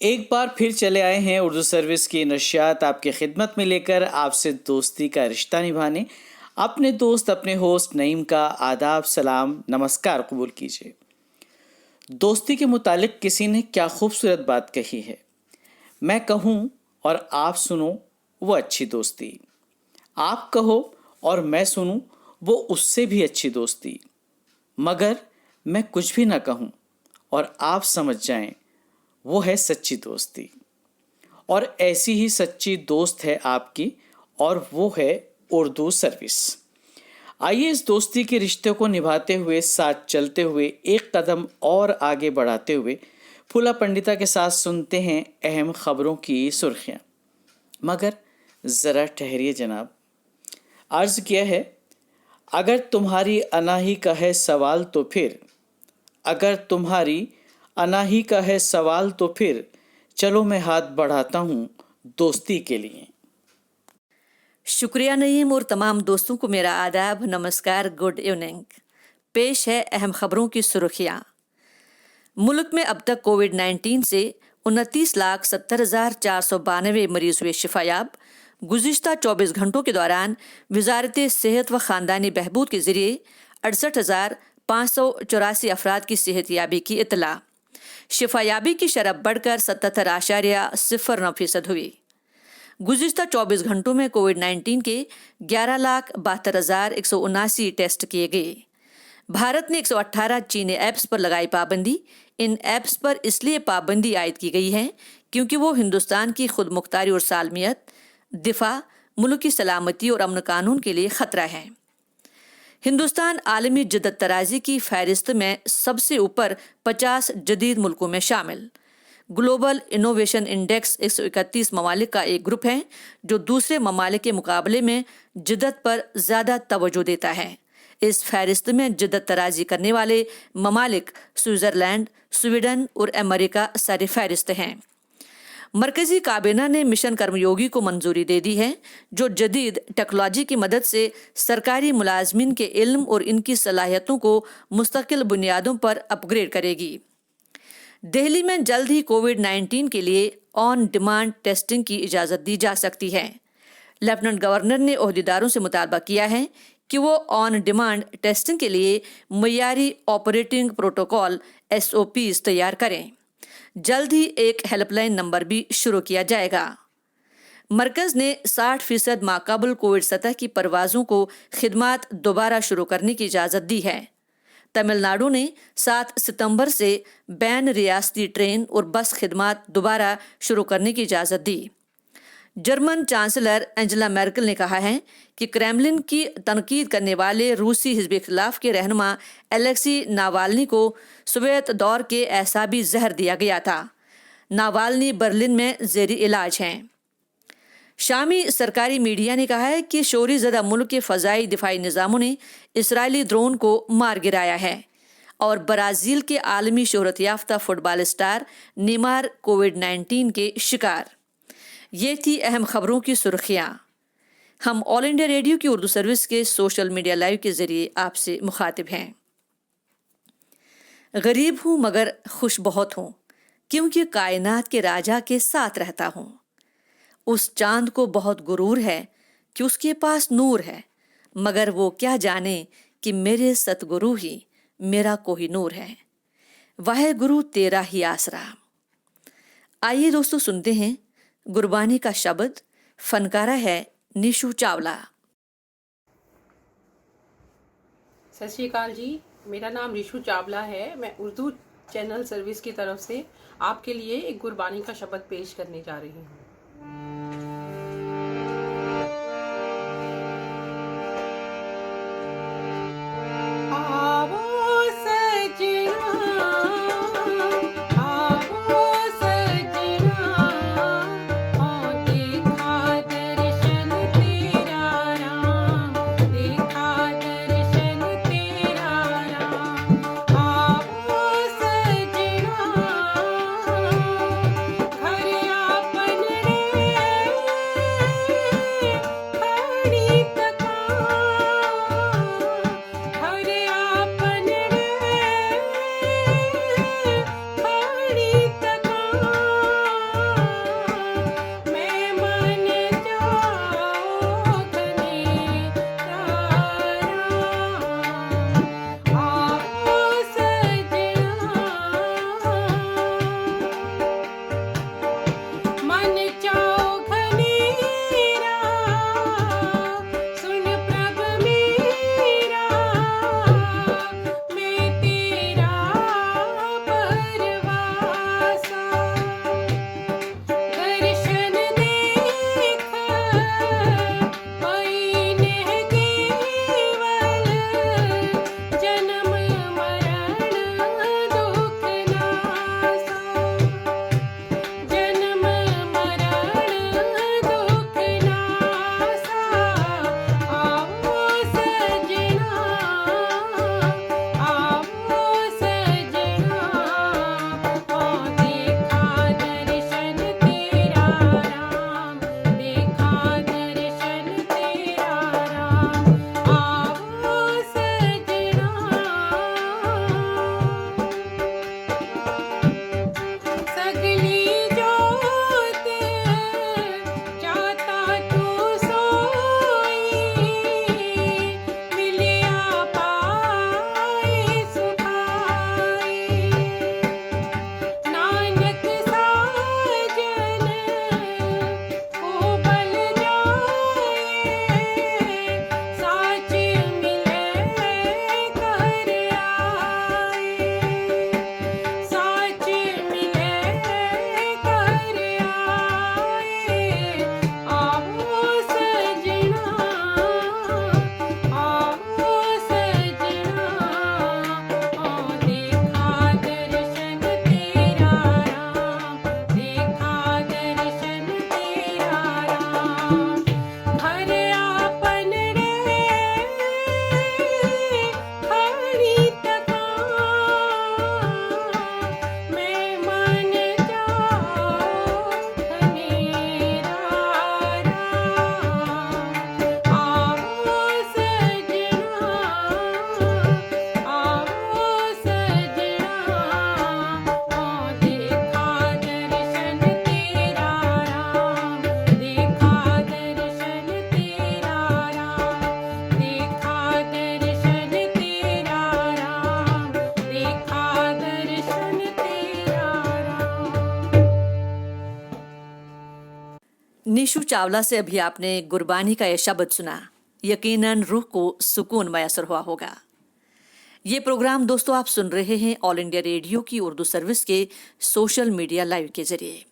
एक बार फिर चले आए हैं उर्दू सर्विस की नशियात आपके खिदमत में लेकर आपसे दोस्ती का रिश्ता निभाने। अपने दोस्त अपने होस्ट नईम का आदाब सलाम नमस्कार कबूल कीजिए। दोस्ती के मुतालिक किसी ने क्या खूबसूरत बात कही है। मैं कहूँ और आप सुनो वो अच्छी दोस्ती, आप कहो और मैं सुनूं वो उससे भी अच्छी दोस्ती, मगर मैं कुछ भी ना कहूँ और आप समझ जाएं वो है सच्ची दोस्ती। और ऐसी ही सच्ची दोस्त है आपकी और वो है उर्दू सर्विस। आइए इस दोस्ती के रिश्ते को निभाते हुए, साथ चलते हुए, एक कदम और आगे बढ़ाते हुए फूला पंडिता के साथ सुनते हैं अहम खबरों की सुर्खियाँ। मगर ज़रा ठहरिए जनाब, अर्ज़ किया है अगर तुम्हारी अनाही का है सवाल तो फिर, अगर तुम्हारी अनाही का है सवाल तो फिर चलो मैं हाथ बढ़ाता हूँ दोस्ती के लिए। शुक्रिया नईम और तमाम दोस्तों को मेरा आदाब, नमस्कार, गुड इवनिंग। पेश है अहम खबरों की सुर्खियाँ। मुल्क में अब तक कोविड-19 से 29,70,492 मरीज हुए शिफायाब। गुज़िश्ता 24 घंटों के दौरान वजारत सेहत व ख़ानदानी बहबूद के ज़रिए 68,584 अफराद की सेहतयाबी की इतला। शिफायाबी की शरह बढ़कर 77.09% हुई। गुज़िश्ता 24 घंटों में कोविड-19 के 11,72,179 टेस्ट किए गए। भारत ने 118 चीनी ऐप्स पर लगाई पाबंदी। इन ऐप्स पर इसलिए पाबंदी आयद की गई है क्योंकि वो हिंदुस्तान की खुद मुख्तारी और सालमियत, दिफा, मुल्क की सलामती और अमन कानून के लिए ख़तरा है। हिंदुस्तान आलमी जदत तराजी की फहरिस्त में सबसे ऊपर 50 जदीद मुल्कों में शामिल। ग्लोबल इनोवेशन इंडेक्स 131 ममालिक का एक ग्रुप है जो दूसरे ममालिक के मुकाबले में जदत पर ज़्यादा तवज्जो देता है। इस फहरिस्त में जदत तराजी करने वाले ममालिक स्विट्ज़रलैंड, स्वीडन और अमेरिका सर फहरिस्त हैं। मरकजी काबीना ने मिशन कर्मयोगी को मंजूरी दे दी है जो जदीद टेक्नोलॉजी की मदद से सरकारी मुलाजमीन के इल्म और इनकी सलाहियतों को मुस्तकिल बुनियादों पर अपग्रेड करेगी। दिल्ली में जल्द ही कोविड-19 के लिए ऑन डिमांड टेस्टिंग की इजाज़त दी जा सकती है। लेफ्टिनेंट गवर्नर ने ओहदेदारों से मुतालबा किया है कि वो ऑन डिमांड टेस्टिंग के लिए मयारी ऑपरेटिंग प्रोटोकॉल SOPs तैयार करें। जल्द ही एक हेल्पलाइन नंबर भी शुरू किया जाएगा। मरकज़ ने 60% माक़ाबल कोविड सतह की परवाज़ों को खिदमात दोबारा शुरू करने की इजाज़त दी है। तमिलनाडु ने 7 सितंबर से बैन रियासती ट्रेन और बस खिदमात दोबारा शुरू करने की इजाज़त दी। जर्मन चांसलर एंजेला मेर्केल ने कहा है कि क्रेमलिन की तनकीद करने वाले रूसी हिज़्ब इख्तिलाफ के रहनुमा एलेक्सी नावाल्नी को सोवियत दौर के एसाबी जहर दिया गया था। नावाल्नी बर्लिन में ज़ेरी इलाज हैं। शामी सरकारी मीडिया ने कहा है कि शोरी ज़दा मुल्क के फ़ज़ाई दिफाई निज़ामों ने इसराइली ड्रोन को मार गिराया है और ब्राज़ील के आलमी शोहरत याफ्ता फुटबॉल स्टार नेमार कोविड-19 के शिकार। ये थी अहम खबरों की सुर्खियाँ। हम ऑल इंडिया रेडियो की उर्दू सर्विस के सोशल मीडिया लाइव के ज़रिए आपसे मुखातिब हैं। गरीब हूँ मगर खुश बहुत हूँ क्योंकि कायनात के राजा के साथ रहता हूँ। उस चांद को बहुत गुरूर है कि उसके पास नूर है, मगर वो क्या जाने कि मेरे सतगुरु ही मेरा कोहिनूर है। वाहे गुरु तेरा ही आसरा। आइए दोस्तों सुनते हैं गुरबानी का शब्द। फनकारा है निशु चावला। सत श्री अकाल जी, मेरा नाम रिशु चावला है। मैं उर्दू चैनल सर्विस की तरफ से आपके लिए एक गुरबानी का शब्द पेश करने जा रही हूँ। घर अपन निशु चावला से अभी आपने गुरबानी का यह शब्द सुना। यकीनन रूह को सुकून मैसर हुआ होगा। ये प्रोग्राम दोस्तों आप सुन रहे हैं ऑल इंडिया रेडियो की उर्दू सर्विस के सोशल मीडिया लाइव के जरिए।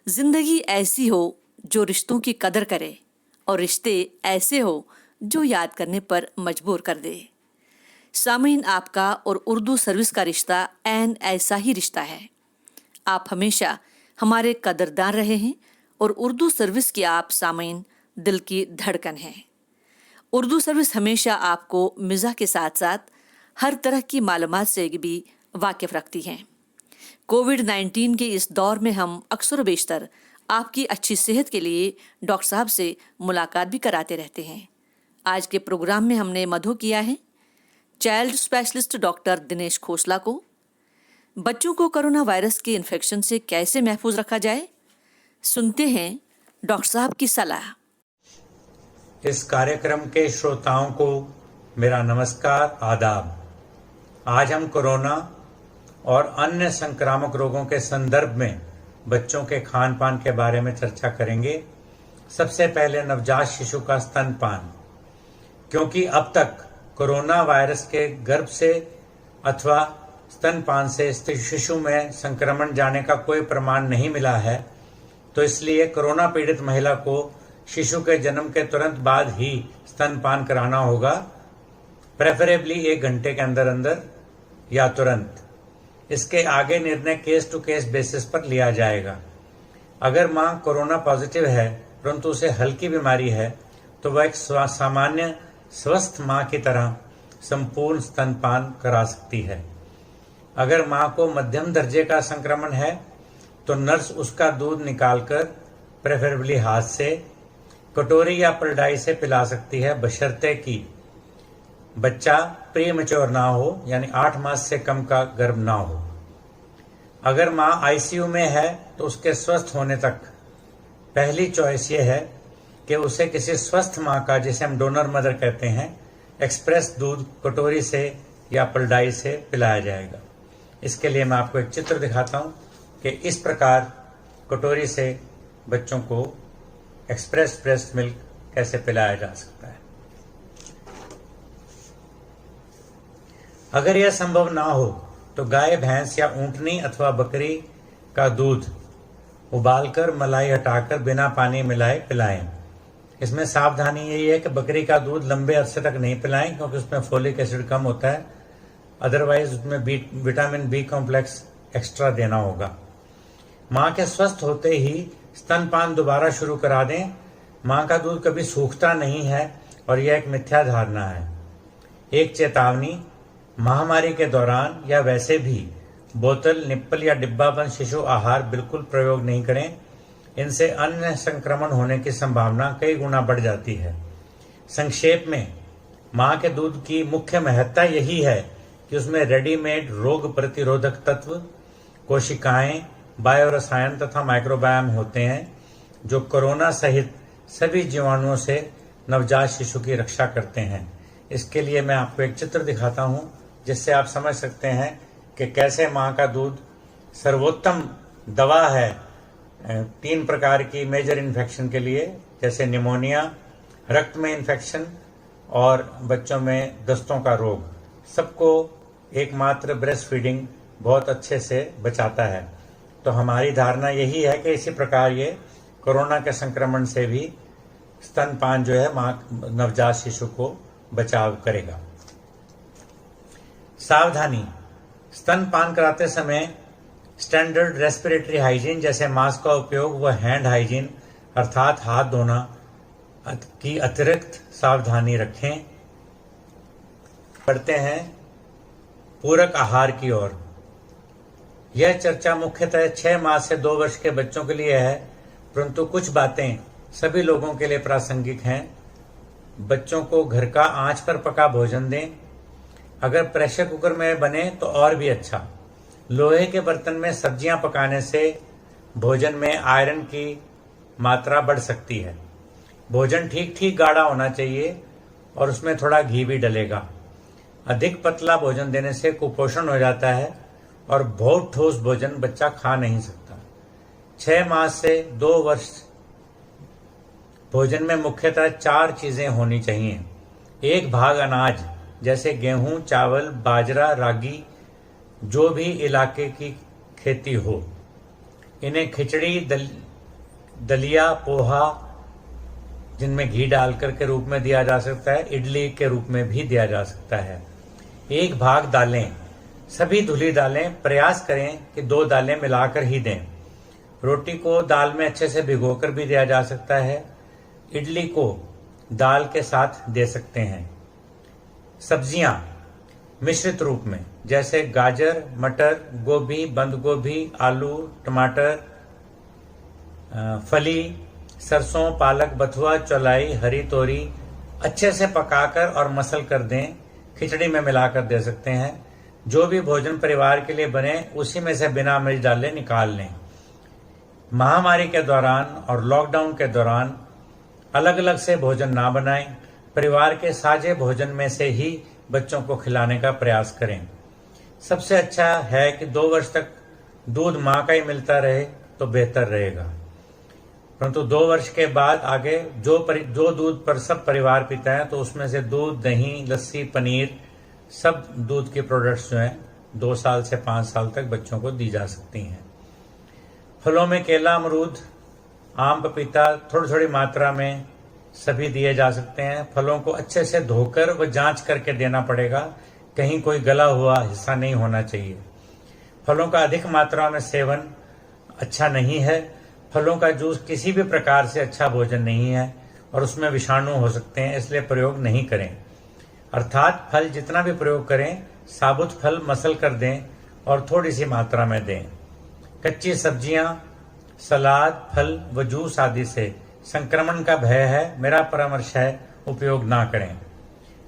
जिंदगी ऐसी हो जो रिश्तों की कदर करे और रिश्ते ऐसे हो जो याद करने पर मजबूर कर दे। सामीन, आपका और उर्दू सर्विस का रिश्ता ऐन ऐसा ही रिश्ता है। आप हमेशा हमारे कदरदान रहे हैं और उर्दू सर्विस की आप सामीन दिल की धड़कन हैं। उर्दू सर्विस हमेशा आपको मिज़ाह के साथ साथ हर तरह की मालूमात से भी वाकिफ रखती हैं। कोविड-19 के इस दौर में हम अक्सर बेशतर आपकी अच्छी सेहत के लिए डॉक्टर साहब से मुलाकात भी कराते रहते हैं। आज के प्रोग्राम में हमने मदहो किया है child specialist doctor Dinesh Khosla को। बच्चों को कोरोना वायरस के इन्फेक्शन से कैसे महफूज रखा जाए, सुनते हैं डॉक्टर साहब की सलाह। इस कार्यक्रम के श्रोताओं को मेरा नमस्कार, आदाब। आज हम कोरोना और अन्य संक्रामक रोगों के संदर्भ में बच्चों के खान पान के बारे में चर्चा करेंगे। सबसे पहले नवजात शिशु का स्तनपान, क्योंकि अब तक कोरोना वायरस के गर्भ से अथवा स्तनपान से शिशु में संक्रमण जाने का कोई प्रमाण नहीं मिला है, तो इसलिए कोरोना पीड़ित महिला को शिशु के जन्म के तुरंत बाद ही स्तनपान कराना होगा, प्रेफरेबली 1 घंटे के अंदर अंदर या तुरंत। इसके आगे निर्णय केस टू केस बेसिस पर लिया जाएगा। अगर मां कोरोना पॉजिटिव है परंतु उसे हल्की बीमारी है तो वह एक सामान्य स्वस्थ मां की तरह संपूर्ण स्तनपान करा सकती है। अगर मां को मध्यम दर्जे का संक्रमण है तो नर्स उसका दूध निकालकर प्रेफरेबली हाथ से कटोरी या पलडाई से पिला सकती है, बशर्ते कि बच्चा प्री मैच्योर ना हो, यानी 8 मास से कम का गर्भ ना हो। अगर मां आईसीयू में है तो उसके स्वस्थ होने तक पहली चॉइस ये है कि उसे किसी स्वस्थ मां का, जिसे हम डोनर मदर कहते हैं, एक्सप्रेस दूध कटोरी से या पलडाई से पिलाया जाएगा। इसके लिए मैं आपको एक चित्र दिखाता हूं कि इस प्रकार कटोरी से बच्चों को एक्सप्रेस ब्रेस्ट मिल्क कैसे पिलाया जा सकता है। अगर यह संभव ना हो तो गाय, भैंस या ऊंटनी अथवा बकरी का दूध उबालकर मलाई हटाकर बिना पानी मिलाए पिलाएं। इसमें सावधानी यही है कि बकरी का दूध लंबे अरसे तक नहीं पिलाएं, क्योंकि उसमें फोलिक एसिड कम होता है, अदरवाइज उसमें विटामिन बी कॉम्प्लेक्स एक्स्ट्रा देना होगा। मां के स्वस्थ होते ही स्तनपान दोबारा शुरू करा दें। मां का दूध कभी सूखता नहीं है और यह एक मिथ्या धारणा है। एक चेतावनी, महामारी के दौरान या वैसे भी बोतल, निप्पल या डिब्बाबंद शिशु आहार बिल्कुल प्रयोग नहीं करें। इनसे अन्य संक्रमण होने की संभावना कई गुना बढ़ जाती है। संक्षेप में, मां के दूध की मुख्य महत्ता यही है कि उसमें रेडीमेड रोग प्रतिरोधक तत्व, कोशिकाएं, बायोरसायन तथा माइक्रोबायोम होते हैं जो कोरोना सहित सभी जीवाणुओं से नवजात शिशु की रक्षा करते हैं। इसके लिए मैं आपको एक चित्र दिखाता हूं जिससे आप समझ सकते हैं कि कैसे मां का दूध सर्वोत्तम दवा है 3 प्रकार की मेजर इन्फेक्शन के लिए, जैसे निमोनिया, रक्त में इन्फेक्शन और बच्चों में दस्तों का रोग। सबको एकमात्र ब्रेस्ट फीडिंग बहुत अच्छे से बचाता है। तो हमारी धारणा यही है कि इसी प्रकार ये कोरोना के संक्रमण से भी स्तनपान जो है मां नवजात शिशु को बचाव करेगा। सावधानी, स्तनपान कराते समय स्टैंडर्ड रेस्पिरेटरी हाइजीन जैसे मास्क का उपयोग व हैंड हाइजीन अर्थात हाथ धोना की अतिरिक्त सावधानी रखें। बढ़ते हैं पूरक आहार की ओर। यह चर्चा मुख्यतः 6 मास से 2 वर्ष के बच्चों के लिए है, परंतु कुछ बातें सभी लोगों के लिए प्रासंगिक हैं। बच्चों को घर का आंच पर पका भोजन दें। अगर प्रेशर कुकर में बने तो और भी अच्छा। लोहे के बर्तन में सब्जियां पकाने से भोजन में आयरन की मात्रा बढ़ सकती है। भोजन ठीक ठीक गाढ़ा होना चाहिए और उसमें थोड़ा घी भी डलेगा। अधिक पतला भोजन देने से कुपोषण हो जाता है और बहुत ठोस भोजन बच्चा खा नहीं सकता। 6 मास से 2 वर्ष भोजन में मुख्यतः 4 चीजें होनी चाहिए। 1 भाग अनाज जैसे गेहूं, चावल, बाजरा, रागी, जो भी इलाके की खेती हो। इन्हें खिचड़ी, दलिया, पोहा जिनमें घी डालकर के रूप में दिया जा सकता है, इडली के रूप में भी दिया जा सकता है। 1 भाग दालें, सभी धुली दालें प्रयास करें कि 2 दालें मिलाकर ही दें। रोटी को दाल में अच्छे से भिगोकर भी दिया जा सकता है। इडली को दाल के साथ दे सकते हैं। सब्जियां मिश्रित रूप में जैसे गाजर, मटर, गोभी, बंद गोभी, आलू, टमाटर, फली, सरसों, पालक, बथुआ, चौलाई, हरी तोरी अच्छे से पकाकर और मसल कर दें। खिचड़ी में मिलाकर दे सकते हैं। जो भी भोजन परिवार के लिए बने उसी में से बिना मिर्च डाले निकाल लें। महामारी के दौरान और लॉकडाउन के दौरान अलग अलग से भोजन ना बनाएं। परिवार के साझे भोजन में से ही बच्चों को खिलाने का प्रयास करें। सबसे अच्छा है कि 2 वर्ष तक दूध माँ का ही मिलता रहे तो बेहतर रहेगा, परंतु 2 वर्ष के बाद आगे जो दूध पर सब परिवार पीता है तो उसमें से दूध, दही, लस्सी, पनीर, सब दूध के प्रोडक्ट्स जो हैं 2 साल से 5 साल तक बच्चों को दी जा सकती हैं। फलों में केला, अमरूद, आम, पपीता थोड़ी थोड़ी मात्रा में सभी दिए जा सकते हैं। फलों को अच्छे से धोकर व जांच करके देना पड़ेगा, कहीं कोई गला हुआ हिस्सा नहीं होना चाहिए। फलों का अधिक मात्रा में सेवन अच्छा नहीं है। फलों का जूस किसी भी प्रकार से अच्छा भोजन नहीं है और उसमें विषाणु हो सकते हैं, इसलिए प्रयोग नहीं करें। अर्थात फल जितना भी प्रयोग करें साबुत फल मसल कर दें और थोड़ी सी मात्रा में दें। कच्ची सब्जियां, सलाद, फल व जूस आदि से संक्रमण का भय है, मेरा परामर्श है उपयोग ना करें।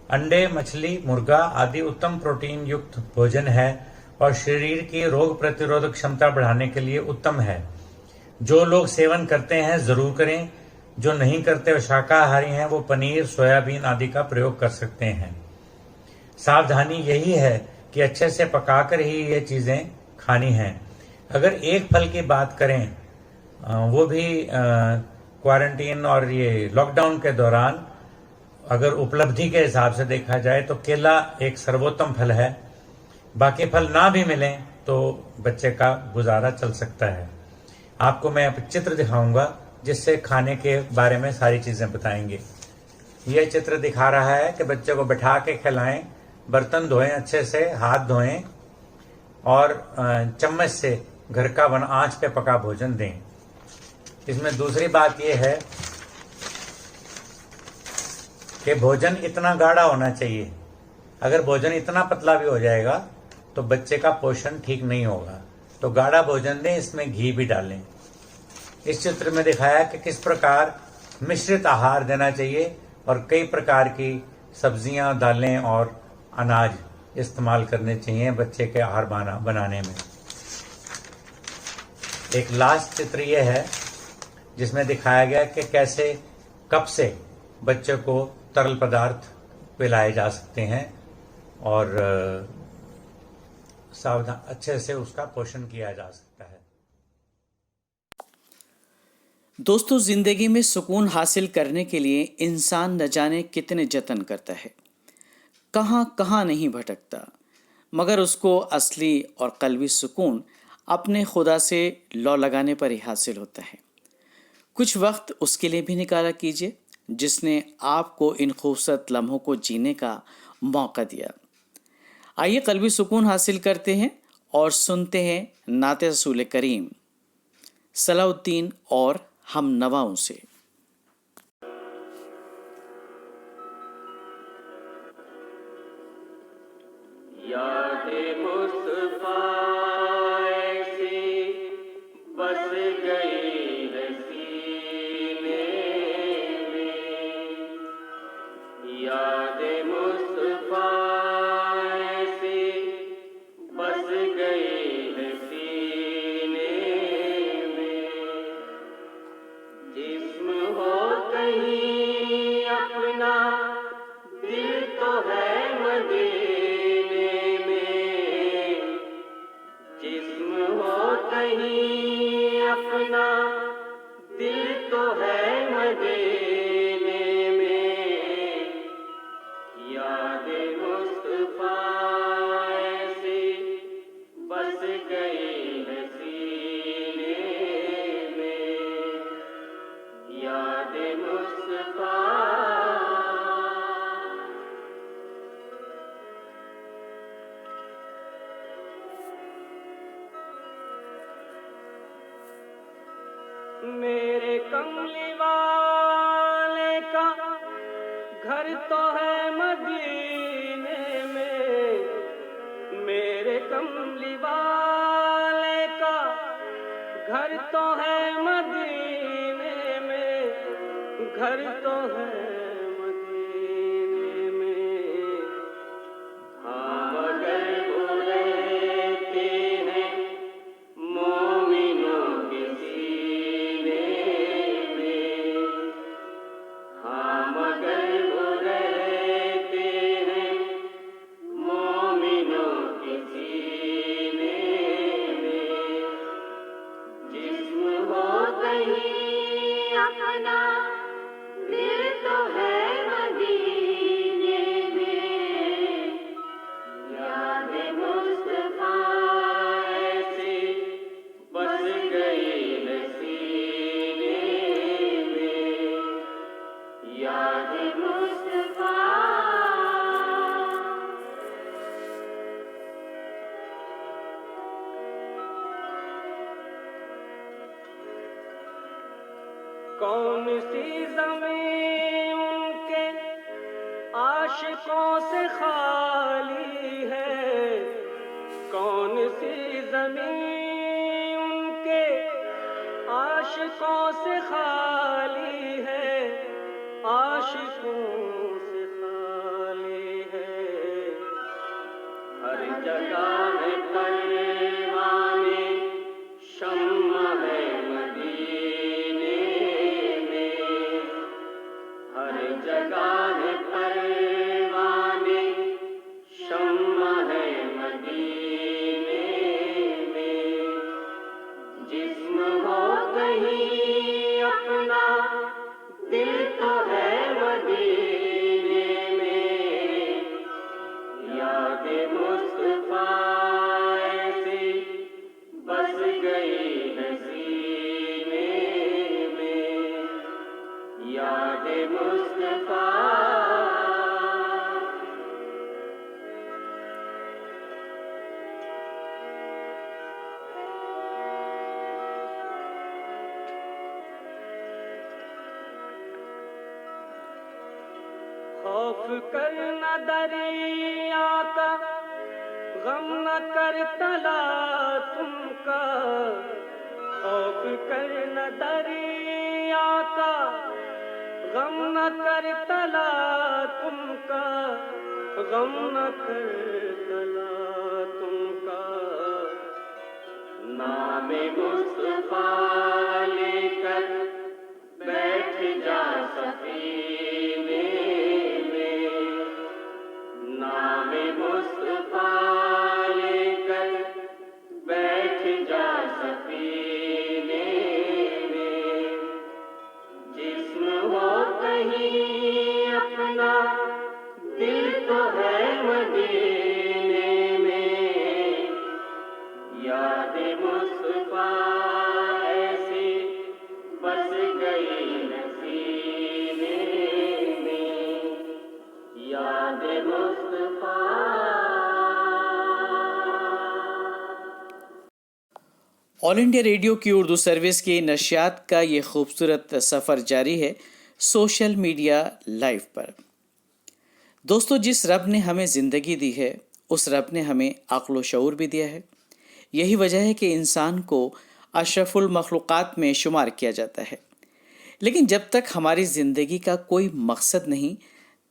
अंडे, मछली, मुर्गा आदि उत्तम प्रोटीन युक्त भोजन है और शरीर की रोग प्रतिरोधक क्षमता बढ़ाने के लिए उत्तम है। जो लोग सेवन करते हैं जरूर करें, जो नहीं करते और शाकाहारी हैं वो पनीर, सोयाबीन आदि का प्रयोग कर सकते हैं। सावधानी यही है कि अच्छे से पकाकर ही ये चीजें खानी हैं। अगर एक फल की बात करें, वो भी क्वारंटीन और ये लॉकडाउन के दौरान अगर उपलब्धि के हिसाब से देखा जाए तो केला एक सर्वोत्तम फल है। बाकी फल ना भी मिलें तो बच्चे का गुजारा चल सकता है। आपको मैं अब चित्र दिखाऊंगा जिससे खाने के बारे में सारी चीजें बताएंगे। यह चित्र दिखा रहा है कि बच्चे को बैठा के खिलाएं, बर्तन धोएं, अच्छे से हाथ धोएं और चम्मच से घर का बना आंच पे पका भोजन दें। इसमें दूसरी बात यह है कि भोजन इतना गाढ़ा होना चाहिए। अगर भोजन इतना पतला भी हो जाएगा तो बच्चे का पोषण ठीक नहीं होगा, तो गाढ़ा भोजन दें, इसमें घी भी डालें। इस चित्र में दिखाया कि किस प्रकार मिश्रित आहार देना चाहिए और कई प्रकार की सब्जियां, दालें और अनाज इस्तेमाल करने चाहिए बच्चे के आहार बनाने में। एक लास्ट चित्र यह है जिसमें दिखाया गया कि कैसे कप से बच्चे को तरल पदार्थ पिलाए जा सकते हैं और सावधान अच्छे से उसका पोषण किया जा सकता है। दोस्तों, जिंदगी में सुकून हासिल करने के लिए इंसान न जाने कितने जतन करता है, कहाँ कहाँ नहीं भटकता, मगर उसको असली और कल्बी सुकून अपने खुदा से लौ लगाने पर ही हासिल होता है। कुछ वक्त उसके लिए भी निकाला कीजिए जिसने आपको इन खूबसूरत लम्हों को जीने का मौका दिया। आइए कल्बी सुकून हासिल करते हैं और सुनते हैं नाते रसूल करीम सलाउद्दीन और हम नवाओं से। यादें मुस्तफा ऐसी बस गई है सीने में, यादें मुस्तफा ऐसी बस गई है सीने में। जिस्म हो कहीं अपना, दिल तो है मदीने में। जिस्म हो कहीं अपना, दिल तो है मदीने मेरे कमली वाले का घर तो है मदीने में, मेरे कमली वाले का घर तो है मदीने में, घर तो है मदीने में। हाँ मगर वो रहते हैं मोमिनों के सीने में, हाँ मगर वो रहते हैं मोमिनों के सीने में। जिस्म हो कहीं अपना, दिल तो है मदीने में। याद मुस्तफा ऐसी बस गई नसीने में, याद मुस्तफा। कौन सी ज़मीं उनके आशिकों से खाली है, कौन सी ज़मीं उनके आशिकों से खाली है, आशिकों से खाली है। हर जगह है परवाने, शम्मा है मदीने में, हर जगह है परवाने, शम्मा है मदीने में। जिस्म हो कहीं अपना, दिल तो है मदीने में। याद मुस्तफा ऐसी बस गई है सीने में, याद मुस्तफा। खौफ कर न दरिया का, गम न कर तला तुमका, खौफ कर न दरिया का, गम न कर तला तुमका, गम न कर तला तुमका। नामे मुस्तफा लेकर बैठ जा सफीने में, नामे मुस्तफा लेकर बैठ जा सफीने में। जिस्म हो कहीं अपना, दिल तो है मदीने में। याद मुस्तफा ऐसी बस गई नसीने में, याद मुस्तफा। ऑल इंडिया रेडियो की उर्दू सर्विस की नशियात का ये खूबसूरत सफ़र जारी है सोशल मीडिया लाइव पर। दोस्तों, जिस रब ने हमें ज़िंदगी दी है, उस रब ने हमें अक्ल व शऊर भी दिया है। यही वजह है कि इंसान को अशरफुल मखलूक़ात में शुमार किया जाता है। लेकिन जब तक हमारी ज़िंदगी का कोई मकसद नहीं,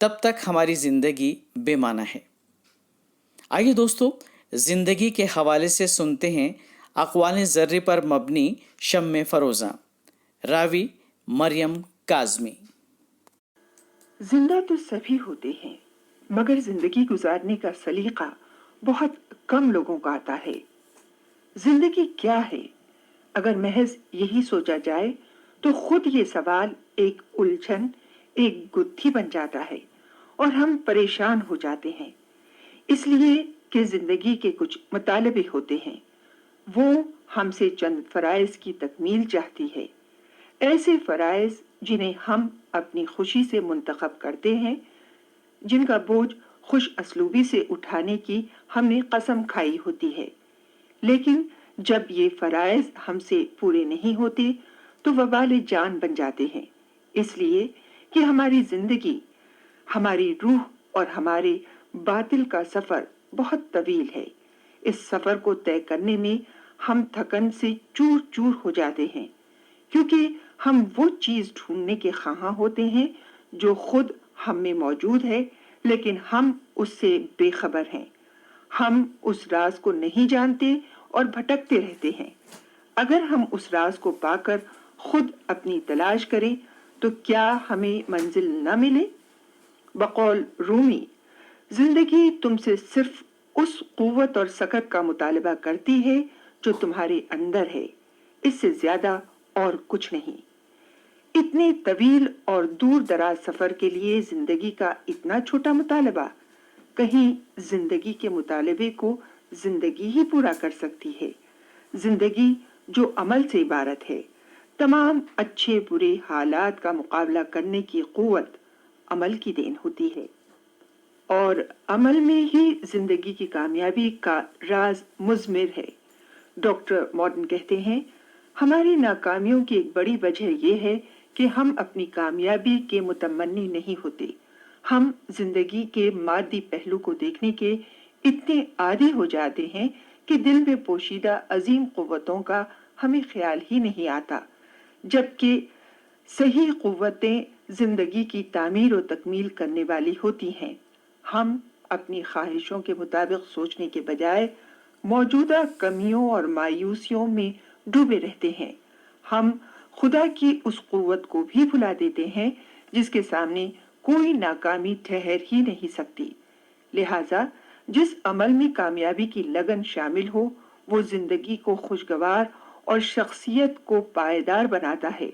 तब तक हमारी ज़िंदगी बेमाना है। आइए दोस्तों, ज़िंदगी के हवाले से सुनते हैं अक़वाल ज़र्रे पर मबनी शम्मे फ़रोज़ा, रावी मरियम काज़मी। जिंदा तो सभी होते हैं, मगर जिंदगी गुजारने का सलीका बहुत कम लोगों को आता है। जिंदगी क्या है? अगर महज यही सोचा जाए तो खुद ये सवाल एक उलझन, एक गुत्थी बन जाता है और हम परेशान हो जाते हैं। इसलिए कि जिंदगी के कुछ मुतालबे होते हैं, वो हमसे चंद फराइज की तकमील चाहती है। ऐसे फराइज जिन्हें हम अपनी खुशी से मुंतखब करते हैं, जिनका बोझ खुश असलूबी से उठाने की हमने कसम खाई होती है। लेकिन जब ये फराइज हमसे पूरे नहीं होते तो वबाल जान बन जाते हैं। इसलिए कि हमारी जिंदगी, हमारी रूह और हमारे बातिल का सफर बहुत तवील है। इस सफर को तय करने में हम थकन से चूर चूर हो जाते हैं, क्योंकि हम वो चीज ढूंढने के ख्वाहां होते हैं जो खुद हम में मौजूद है, लेकिन हम उससे बेखबर हैं। हम उस राज को नहीं जानते और भटकते रहते हैं। अगर हम उस राज को पाकर खुद अपनी तलाश करें तो क्या हमें मंजिल न मिले? बकौल रूमी, जिंदगी तुमसे सिर्फ उस कुव्वत और सकत का मुतालबा करती है जो तुम्हारे अंदर है, इससे ज्यादा और कुछ नहीं। इतने तवील और दूर दराज सफर के लिए जिंदगी का इतना छोटा मुतालबा? कहीं जिंदगी के मुतालबे को जिंदगी ही पूरा कर सकती है। जिंदगी जो अमल से इबारत है, तमाम अच्छे बुरे हालात का मुकाबला करने की कुव्वत अमल की देन होती है, और अमल में ही जिंदगी की कामयाबी का राज मुज़मिर है। डॉक्टर मॉडर्न कहते हैं, हमारी नाकामियों की एक बड़ी वजह यह है कि हम अपनी कामयाबी के मुतमन्नी नहीं होते। हम जिंदगी के मादी पहलू को देखने के इतने आदी हो जाते हैं कि दिल में पोशीदा अजीम कुव्वतों का हमें ख्याल ही नहीं आता, जबकि सही कुव्वतें जिंदगी की तामीर और तकमील करने वाली होती हैं। हम अपनी ख्वाहिशों के मुताबिक सोचने के बजाय मौजूदा कमियों और मायूसियों में डूबे रहते हैं। हम खुदा की उस कुव्वत को भी भुला देते हैं जिसके सामने कोई नाकामी ठहर ही नहीं सकती। लिहाजा जिस अमल में कामयाबी की लगन शामिल हो, वो जिंदगी को खुशगवार और शख्सियत को पायदार बनाता है।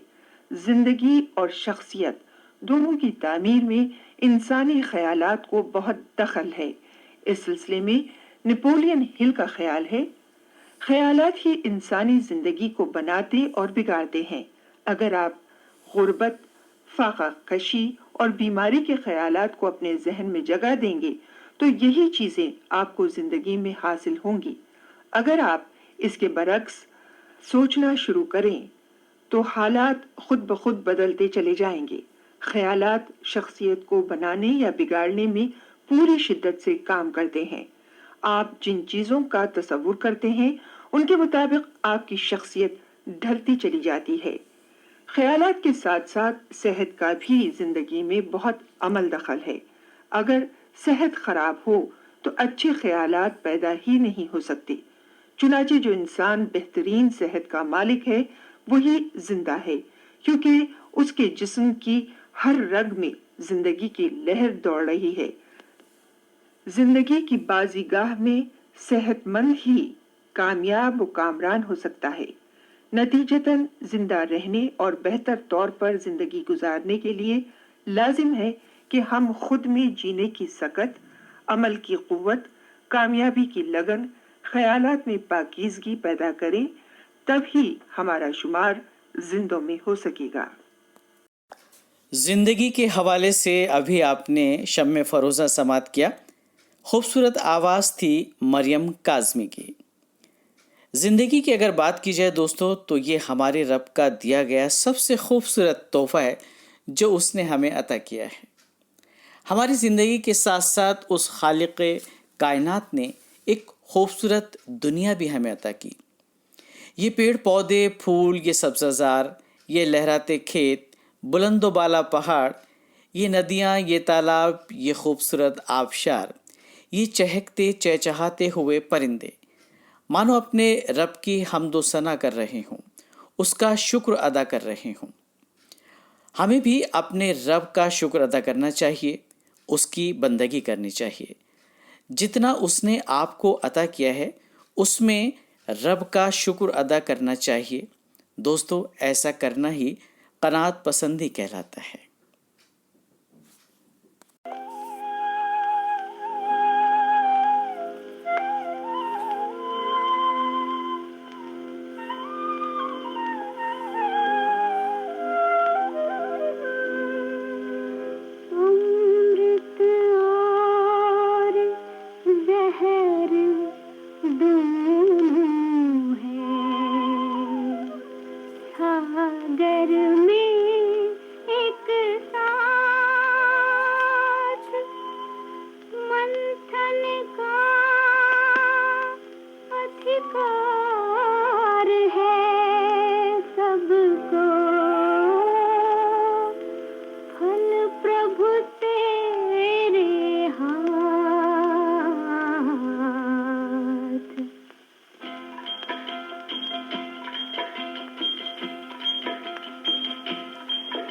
जिंदगी और शख्सियत दोनों की तामीर में इंसानी ख्यालात को बहुत दखल है। इस सिलसिले में नेपोलियन हिल का ख्याल है, ख्यालात ही इंसानी जिंदगी को बनाते और बिगाड़ते हैं। अगर आप गुर्बत, फाका कशी और बीमारी के ख्यालात को अपने जहन में जगह देंगे तो यही चीजें आपको जिंदगी में हासिल होंगी। अगर आप इसके बरक्स सोचना शुरू करें तो हालात खुद ब खुद बदलते चले जाएंगे। ख्यालात शख्सियत को बनाने या बिगाड़ने में पूरी शिद्दत से काम करते हैं। आप जिन चीजों का तसव्वुर करते हैं उनके मुताबिक आपकी शख्सियत ढलती चली जाती है। ख्यालात के साथ साथ सेहत का भी जिंदगी में बहुत अमल दखल है। अगर सेहत खराब हो तो अच्छे ख्यालात पैदा ही नहीं हो सकते। चुनाचे जो इंसान बेहतरीन सेहत का मालिक है वही जिंदा है, क्योंकि उसके जिस्म की हर रग में जिंदगी की लहर दौड़ रही है। जिंदगी की बाजीगाह में सेहतमंद ही कामयाब व कामरान हो सकता है। नतीजतन जिंदा रहने और बेहतर तौर पर जिंदगी गुजारने के लिए लाजिम है कि हम खुद में जीने की सकत, अमल की कुव्वत, कामयाबी की लगन, ख्यालात में पाकीज़गी पैदा करें, तब ही हमारा शुमार जिंदों में हो सकेगा। जिंदगी के हवाले से अभी आपने शम्मे फरोज़ा समात किया। खूबसूरत आवाज़ थी मरियम काज़मी की। ज़िंदगी की अगर बात की जाए दोस्तों, तो ये हमारे रब का दिया गया सबसे खूबसूरत तोहफ़ा है जो उसने हमें अता किया है। हमारी ज़िंदगी के साथ साथ उस खालिक़ कायनात ने एक खूबसूरत दुनिया भी हमें अता की। ये पेड़ पौधे, फूल, ये सब्ज़ार, ये लहराते खेत, बुलंदो बाला पहाड़, ये नदियाँ, ये तालाब, ये खूबसूरत आबशार, ये चहकते चहचहाते हुए परिंदे मानो अपने रब की हम्दो सना कर रहे हों, उसका शुक्र अदा कर रहे हों। हमें भी अपने रब का शुक्र अदा करना चाहिए, उसकी बंदगी करनी चाहिए। जितना उसने आपको अता किया है उसमें रब का शुक्र अदा करना चाहिए। दोस्तों, ऐसा करना ही क़नाअत पसंदी कहलाता है। अमृत और जहर दोनों है, छाले सागर में एक साथ मंथन का अधिकार है सबको, फल प्रभु तेरे हाथ।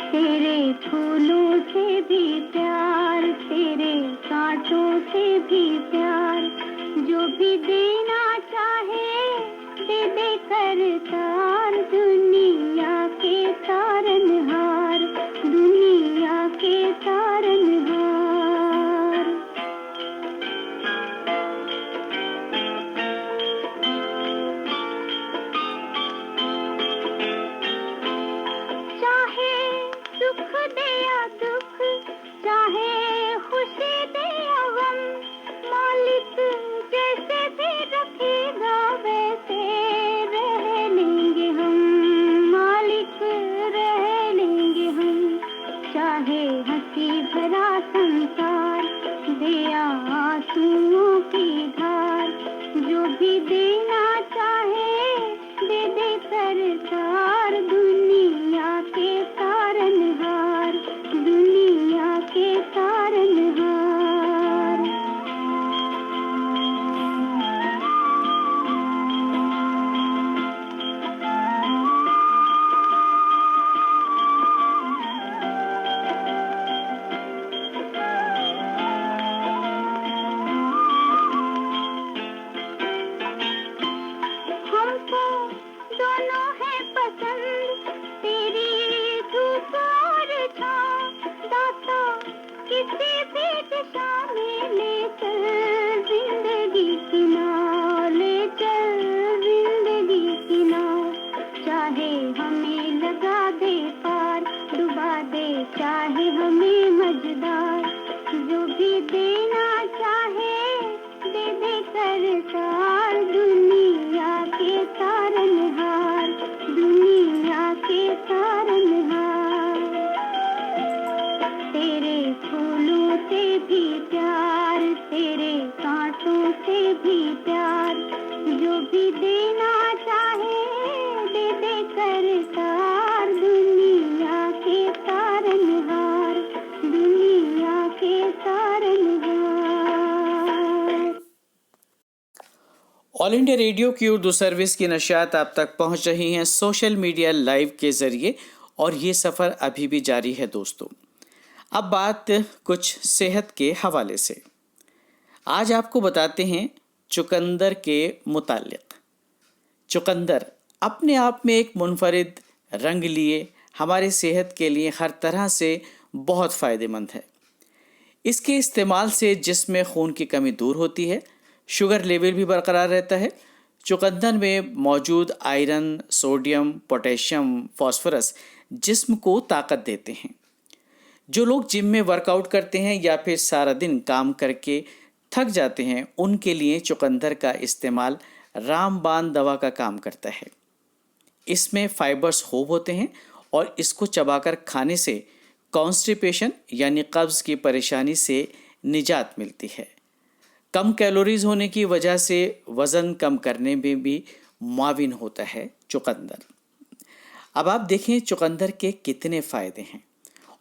तेरे फूलों से भी प्यार, तेरे कांटों से भी प्यार, जो भी देना चाहे दे दे करतार। दुनिया के तारनहार, दुनिया के तारनहार। चाहे सुख दे या दुख, चाहे खुशी दे या गम, मालिक जैसे भी रखेगा वैसे रह लेंगे हम, मालिक रह लेंगे हम। चाहे हंसी भरा संसार दे या आंसुओं की धार, जो भी देना चाहे दे दे सरकार। दुनिया के तारनहार, दुनिया के तारनहार। हमको दोनों है पसंद, तेरी धूप और छाँव। दाता किसी भी दिशा में ले चल जिंदगी की नाव, ले चल जिंदगी की नाव। चाहे हमें लगा दे पार, डुबा दे चाहे हमें मझदार, जो भी देना चाहे दे दे सरकार। दुनिया के तारनहार, दुनिया के तारनहार। तेरे फूलों से भी प्यार, तेरे कांटों से भी प्यार, जो भी देना चाहे दे दे करतार। दुनिया के तारनहार, दुनिया के तारनहार। ऑल इंडिया रेडियो की उर्दू सर्विस की नशियात आप तक पहुंच रही हैं सोशल मीडिया लाइव के ज़रिए, और ये सफ़र अभी भी जारी है दोस्तों। अब बात कुछ सेहत के हवाले से। आज आपको बताते हैं चुकंदर के मुतालिक। चुकंदर अपने आप में एक मुनफरिद रंग लिए हमारी सेहत के लिए हर तरह से बहुत फ़ायदेमंद है। इसके इस्तेमाल से जिस्म में खून की कमी दूर होती है, शुगर लेवल भी बरकरार रहता है। चुकंदर में मौजूद आयरन, सोडियम, पोटेशियम, फास्फोरस जिस्म को ताकत देते हैं। जो लोग जिम में वर्कआउट करते हैं या फिर सारा दिन काम करके थक जाते हैं, उनके लिए चुकंदर का इस्तेमाल रामबाण दवा का काम करता है। इसमें फाइबर्स खूब होते हैं और इसको चबाकर खाने से कॉन्स्टिपेशन यानी कब्ज़ की परेशानी से निजात मिलती है। कम कैलोरीज होने की वजह से वज़न कम करने में भी मुआविन होता है चुकंदर। अब आप देखें चुकंदर के कितने फ़ायदे हैं,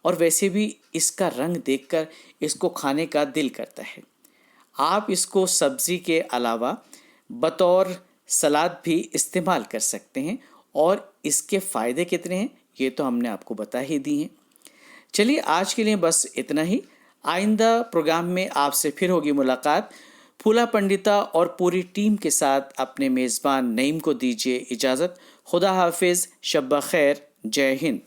और वैसे भी इसका रंग देखकर इसको खाने का दिल करता है। आप इसको सब्ज़ी के अलावा बतौर सलाद भी इस्तेमाल कर सकते हैं, और इसके फ़ायदे कितने हैं ये तो हमने आपको बता ही दी हैं। चलिए आज के लिए बस इतना ही। आइंदा प्रोग्राम में आपसे फिर होगी मुलाकात। फूला पंडिता और पूरी टीम के साथ अपने मेज़बान नईम को दीजिए इजाज़त। खुदा हाफिज़, शब खैर, जय हिंद।